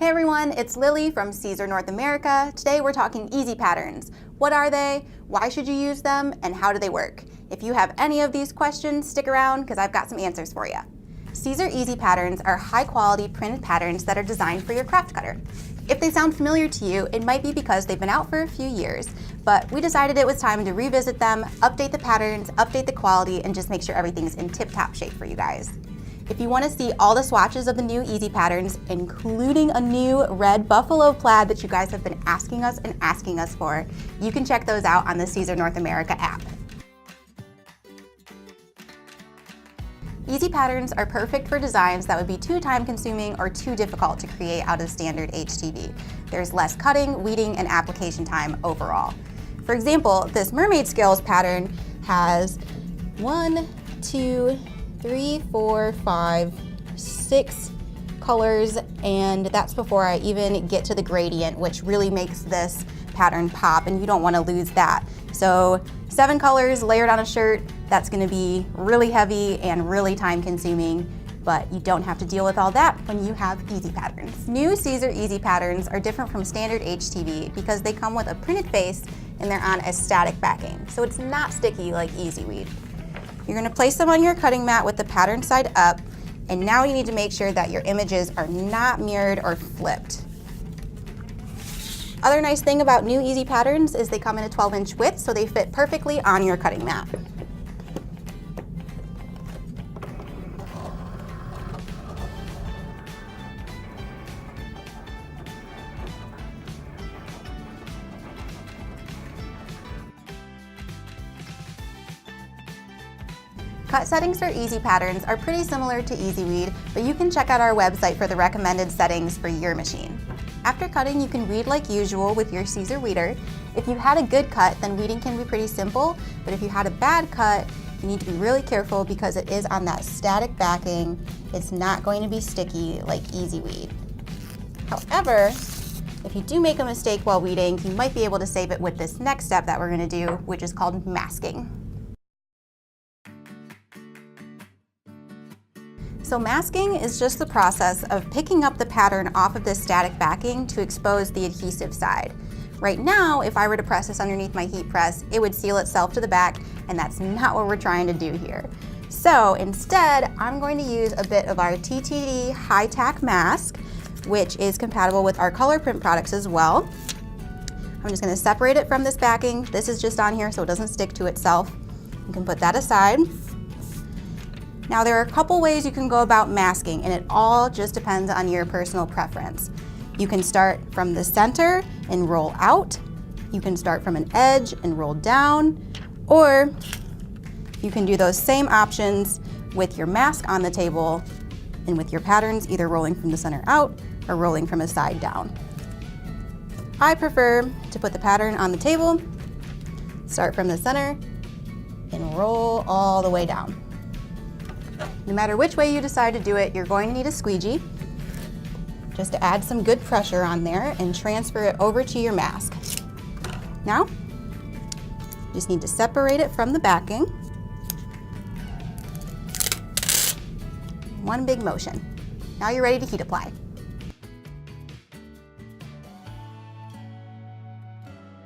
Hey everyone, it's Lily from Siser North America. Today we're talking EasyPatterns. What are they? Why should you use them? And how do they work? If you have any of these questions, stick around because I've got some answers for you. Siser EasyPatterns are high quality printed patterns that are designed for your craft cutter. If they sound familiar to you, it might be because they've been out for a few years, but we decided it was time to revisit them, update the patterns, update the quality, and just make sure everything's in tip-top shape for you guys. If you want to see all the swatches of the new EasyPatterns, including a new red buffalo plaid that you guys have been asking us for, you can check those out on the Siser North America app. EasyPatterns are perfect for designs that would be too time-consuming or too difficult to create out of standard HTV. There's less cutting, weeding, and application time overall. For example, this mermaid scales pattern has 1, 2, 3, 4, 5, 6 colors, and that's before I even get to the gradient, which really makes this pattern pop, and you don't want to lose that. So 7 colors layered on a shirt, that's going to be really heavy and really time consuming, but you don't have to deal with all that when you have EasyPatterns. New Siser EasyPatterns are different from standard HTV because they come with a printed face and they're on a static backing, so it's not sticky like EasyWeed. You're going to place them on your cutting mat with the pattern side up, and now you need to make sure that your images are not mirrored or flipped. Other nice thing about new EasyPatterns is they come in a 12-inch width, so they fit perfectly on your cutting mat. Cut settings for EasyPatterns are pretty similar to EasyWeed, but you can check out our website for the recommended settings for your machine. After cutting, you can weed like usual with your Siser weeder. If you had a good cut, then weeding can be pretty simple, but if you had a bad cut, you need to be really careful because it is on that static backing. It's not going to be sticky like EasyWeed. However, if you do make a mistake while weeding, you might be able to save it with this next step that we're going to do, which is called masking. So masking is just the process of picking up the pattern off of this static backing to expose the adhesive side. Right now, if I were to press this underneath my heat press, it would seal itself to the back, and that's not what we're trying to do here. So instead, I'm going to use a bit of our TTD high tack mask, which is compatible with our color print products as well. I'm just going to separate it from this backing. This is just on here so it doesn't stick to itself. You can put that aside. Now there are a couple ways you can go about masking, and it all just depends on your personal preference. You can start from the center and roll out. You can start from an edge and roll down, or you can do those same options with your mask on the table and with your patterns either rolling from the center out or rolling from a side down. I prefer to put the pattern on the table, start from the center, and roll all the way down. No matter which way you decide to do it, you're going to need a squeegee just to add some good pressure on there and transfer it over to your mask. Now, you just need to separate it from the backing. One big motion. Now you're ready to heat apply.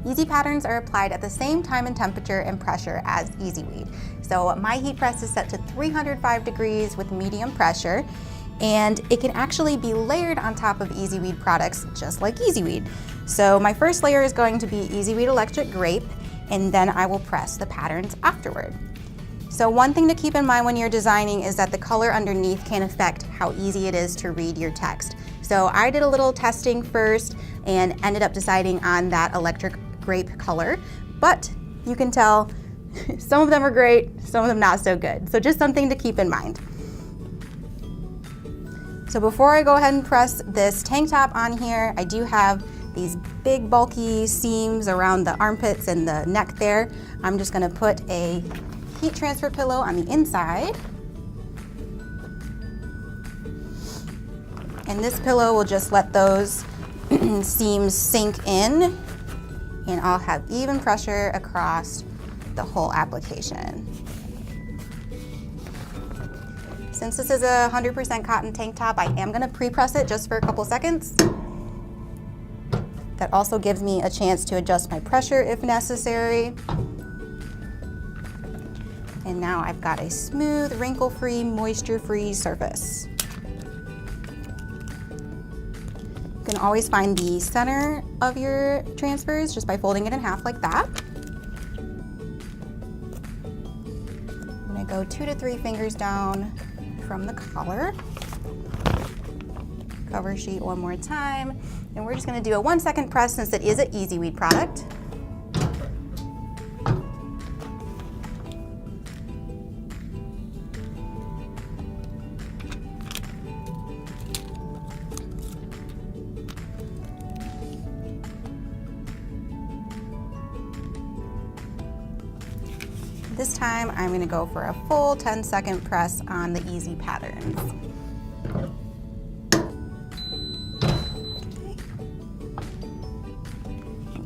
EasyPatterns are applied at the same time and temperature and pressure as EasyWeed. So my heat press is set to 305 degrees with medium pressure, and it can actually be layered on top of EasyWeed products just like EasyWeed. So my first layer is going to be EasyWeed Electric Grape, and then I will press the patterns afterward. So one thing to keep in mind when you're designing is that the color underneath can affect how easy it is to read your text. So I did a little testing first and ended up deciding on that electric grape color, but you can tell some of them are great, some of them not so good. So just something to keep in mind. So before I go ahead and press this tank top on here, I do have these big bulky seams around the armpits and the neck there. I'm just gonna put a heat transfer pillow on the inside. And this pillow will just let those seams sink in, and I'll have even pressure across the whole application. Since this is a 100% cotton tank top, I am gonna pre-press it just for a couple seconds. That also gives me a chance to adjust my pressure if necessary. And now I've got a smooth, wrinkle-free, moisture-free surface. You can always find the center of your transfers just by folding it in half like that. I'm gonna go 2 to 3 fingers down from the collar. Cover sheet one more time. And we're just gonna do a 1-second press since it is an Easy Weed product. This time, I'm going to go for a full 10-second press on the EasyPatterns. Okay.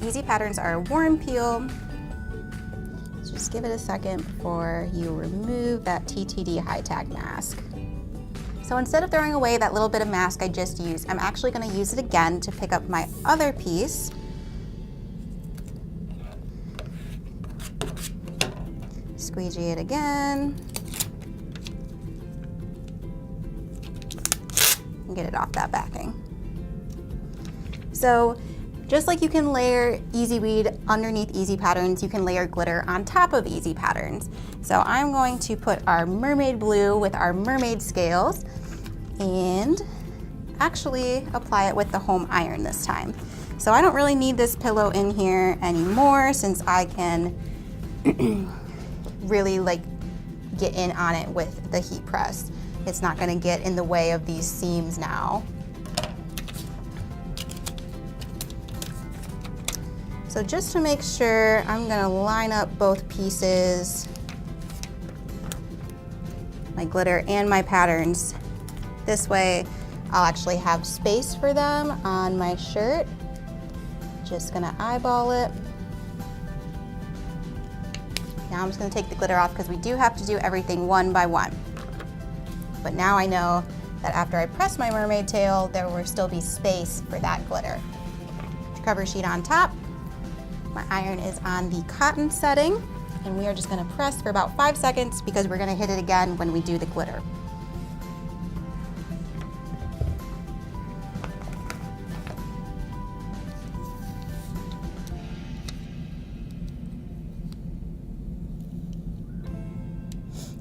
EasyPatterns are a warm peel. So just give it a second before you remove that TTD high tag mask. So instead of throwing away that little bit of mask I just used, I'm actually going to use it again to pick up my other piece. Squeegee it again, and get it off that backing. So just like you can layer Easy Weed underneath EasyPatterns, you can layer glitter on top of EasyPatterns. So I'm going to put our mermaid blue with our mermaid scales and actually apply it with the home iron this time. So I don't really need this pillow in here anymore since I can really get in on it with the heat press. It's not going to get in the way of these seams now. So just to make sure, I'm going to line up both pieces, my glitter and my patterns. This way I'll actually have space for them on my shirt. Just going to eyeball it. Now I'm just going to take the glitter off because we do have to do everything one by one. But now I know that after I press my mermaid tail, there will still be space for that glitter. Cover sheet on top. My iron is on the cotton setting, and we are just going to press for about 5 seconds because we're going to hit it again when we do the glitter.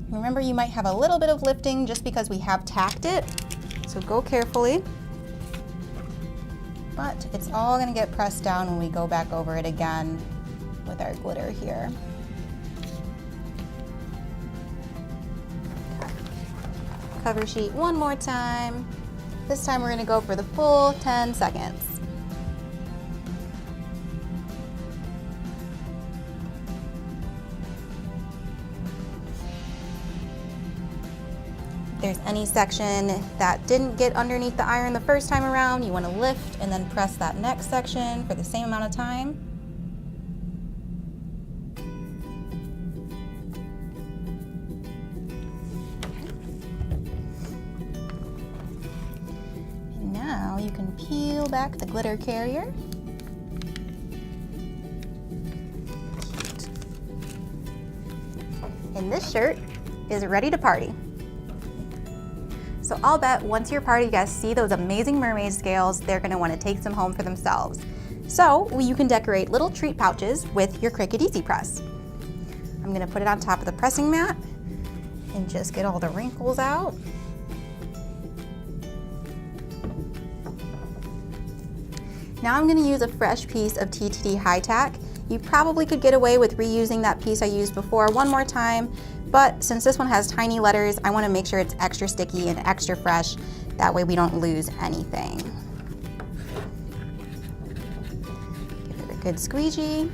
Remember, you might have a little bit of lifting just because we have tacked it, so go carefully. But it's all going to get pressed down when we go back over it again with our glitter here. Cover sheet one more time. This time we're going to go for the full 10 seconds. If there's any section that didn't get underneath the iron the first time around, you want to lift and then press that next section for the same amount of time. And now you can peel back the glitter carrier. And this shirt is ready to party. So I'll bet once your party guests see those amazing mermaid scales, they're going to want to take some home for themselves. So you can decorate little treat pouches with your Cricut Easy Press. I'm going to put it on top of the pressing mat and just get all the wrinkles out. Now I'm going to use a fresh piece of TTD High Tack. You probably could get away with reusing that piece I used before one more time, but since this one has tiny letters, I want to make sure it's extra sticky and extra fresh. That way we don't lose anything. Give it a good squeegee.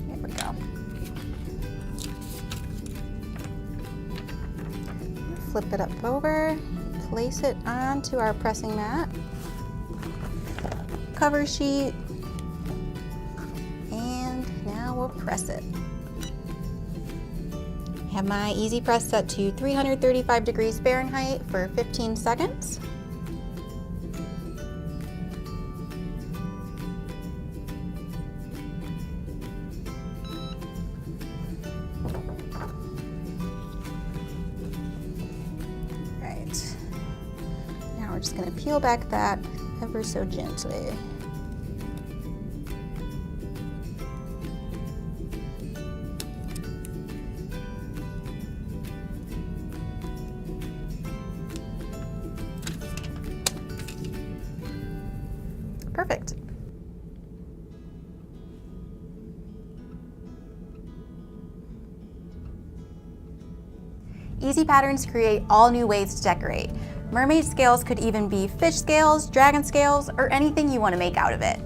There we go. Flip it up over. Place it onto our pressing mat, cover sheet, and now we'll press it. have my Easy Press set to 335 degrees Fahrenheit for 15 seconds. Right. Now we're just going to peel back that ever so gently. Perfect. EasyPatterns create all new ways to decorate. Mermaid scales could even be fish scales, dragon scales, or anything you want to make out of it.